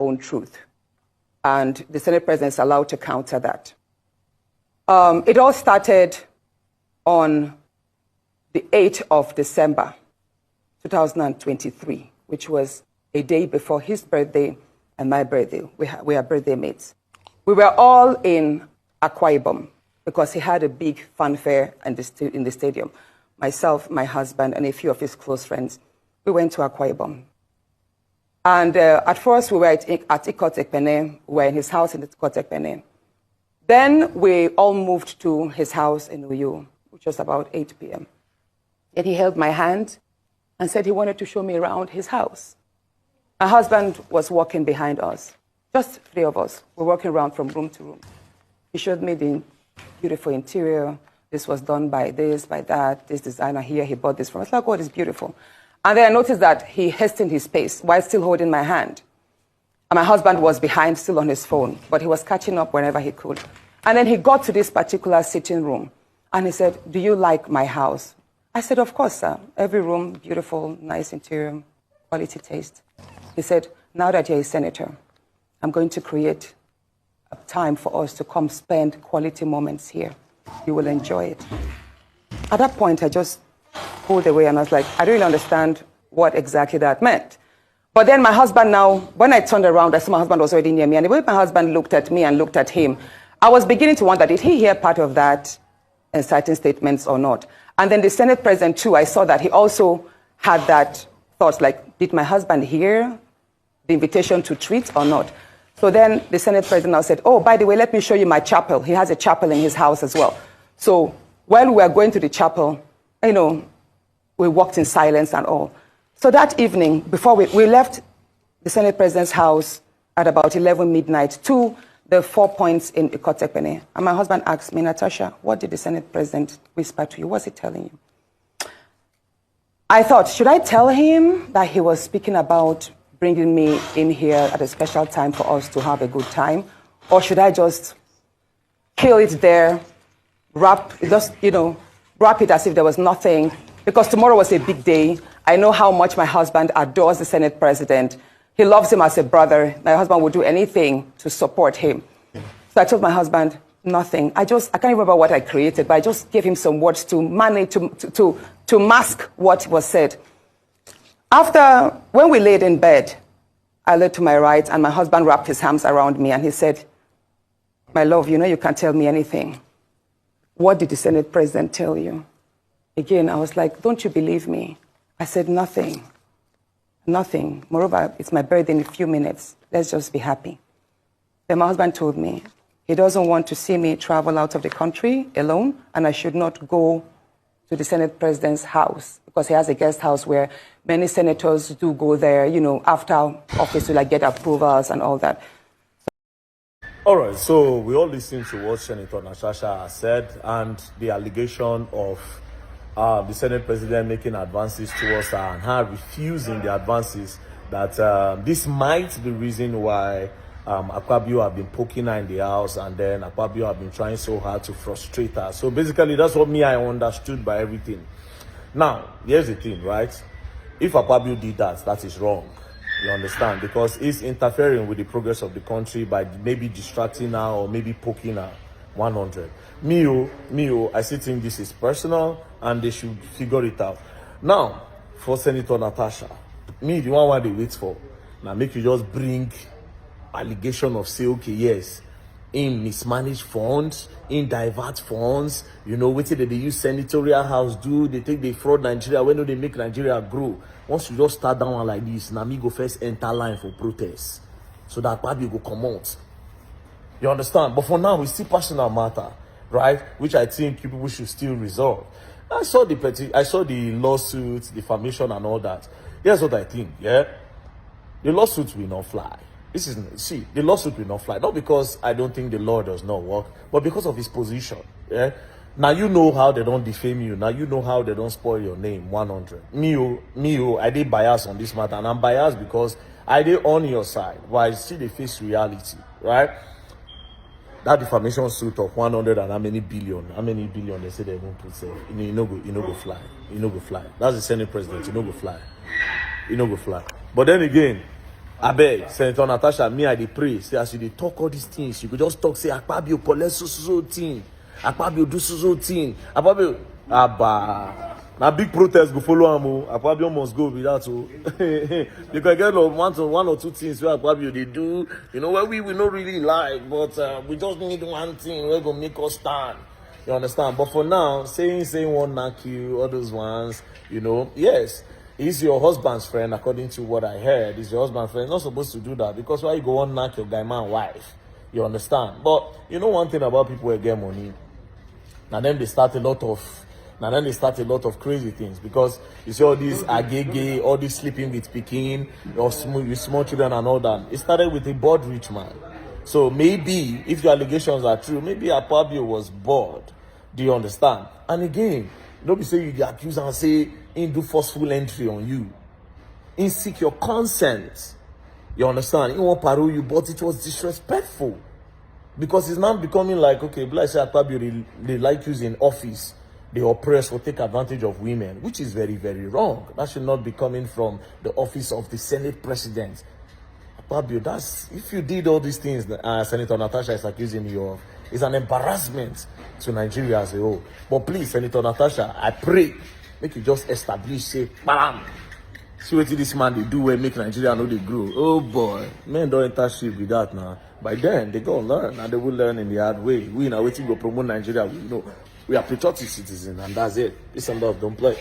own truth. And the Senate President is allowed to counter that. It all started on the 8th of December, 2023, which was a day before his birthday and my birthday. We are birthday mates. We were all in Akwa Ibom because he had a big fanfare in the stadium. Myself, my husband, and a few of his close friends, we went to Akwa Ibom. And at first, we were at Ikot Ekpene. We were in his house in Ikot Ekpene. Then we all moved to his house in Uyo, which was about 8 p.m. And he held my hand and said he wanted to show me around his house. My husband was walking behind us, just three of us. We're walking around from room to room. He showed me the beautiful interior. This was done by this, by that, this designer here, he bought this from us. Like, oh, it's beautiful. And then I noticed that he hastened his pace while still holding my hand. And my husband was behind, still on his phone, but he was catching up whenever he could. And then he got to this particular sitting room, and he said, "Do you like my house?" I said, "Of course, sir. Every room, beautiful, nice interior, quality taste." He said, "Now that you're a senator, I'm going to create a time for us to come spend quality moments here. You will enjoy it." At that point, I just pulled away, and I was like, I don't really understand what exactly that meant. But then my husband now, when I turned around, I saw my husband was already near me. And the way my husband looked at me and looked at him, I was beginning to wonder, did he hear part of that inciting statements or not? And then the Senate President, too, I saw that he also had that thought, like, did my husband hear the invitation to treat or not? So then the Senate President now said, "Oh, by the way, let me show you my chapel." He has a chapel in his house as well. So while we were going to the chapel, you know, we walked in silence and all. So that evening, before we left the Senate President's house at about 11 midnight to the 4 Points in Ikot Ekpene. And my husband asked me, "Natasha, what did the Senate President whisper to you? What's he telling you?" I thought, should I tell him that he was speaking about bringing me in here at a special time for us to have a good time? Or should I just kill it there, wrap it as if there was nothing? Because tomorrow was a big day. I know how much my husband adores the Senate President. He loves him as a brother. My husband would do anything to support him. So I told my husband, nothing. I can't remember what I created, but I just gave him some words to manage, to mask what was said. When we laid in bed, I lay to my right, and my husband wrapped his arms around me, and he said, "My love, you know you can't tell me anything. What did the Senate President tell you?" Again, I was like, "Don't you believe me?" I said, "Nothing. Nothing. Moreover, it's my birthday in a few minutes. Let's just be happy." Then my husband told me he doesn't want to see me travel out of the country alone, and I should not go to the Senate President's house because he has a guest house where many senators do go there, you know, after office to get approvals and all that. All right, so we all listened to what Senator Natasha has said and the allegation of the Senate President making advances towards her and her refusing the advances, that this might be the reason why Akpabio have been poking her in the house, and then Akpabio have been trying so hard to frustrate her. So basically, that's what I understood by everything. Now, here's the thing, right? If Akpabio did that, that is wrong. You understand? Because it's interfering with the progress of the country by maybe distracting her or maybe poking her. 100. Mio, I still think this is personal and they should figure it out. Now, for Senator Natasha, the one they wait for, now make you just bring allegation of say, okay, yes, in mismanaged funds, in divert funds, you know, what did they use senatorial house do? They take they fraud Nigeria, when do they make Nigeria grow? Once you just start down one like this, now me go first enter line for protest. So that Babi go come out. You understand? But for now, it's still personal matter, right? Which I think people should still resolve. I saw the lawsuit, defamation, and all that. Here's what I think, yeah? The lawsuit will not fly. The lawsuit will not fly. Not because I don't think the law does not work, but because of his position, yeah? Now you know how they don't defame you. Now you know how they don't spoil your name, 100. Me, I did bias on this matter, and I'm biased because I did on your side, while I see the face reality, right? That defamation suit of 100 and how many billion they say they won't put safe. You know go fly. That's the Senate President. You know go fly. But then again, I beg, Senator Natasha, me I dey pray. Say as you dey talk all these things, you could just talk, say Akpabio collect so thing. Akpabio do so thing. Akpabio, Abba. Now big protest go follow am o. Akpabio must go with that o. You can get one or two things where Akpabio they do, you know, where we not really like, but we just need one thing where go make us stand. You understand? But for now, saying one knock you, all those ones, you know, yes. He's your husband's friend, according to what I heard. He's your husband's friend. He's not supposed to do that because why you go on knock your guy man wife? You understand? But you know one thing about people who get money. Now then they start a lot of crazy things because you see all these agege, all this sleeping with Pekin, or small children and all that. It started with a bored rich man. So maybe if your allegations are true, maybe Akpabio was bored. Do you understand? And again, don't be saying you get accused and say he do forceful entry on you. He seek your consent. You understand? He won't parole you, but it was disrespectful. Because it's now becoming like, okay, like say Akpabio, they like using office. They oppress or take advantage of women, which is very, very wrong. That should not be coming from the office of the Senate President. Akpabio, if you did all these things Senator Natasha is accusing you of, it's an embarrassment to Nigeria as a whole. But please, Senator Natasha, I pray, make you just establish, say, bam. See what this man they do and make Nigeria know they grow. Oh boy, men don't enter ship with that now. By then, they go learn, and they will learn in the hard way. We now waiting to promote Nigeria, we know. We are patriotic citizens, and that's it. This and that, don't play.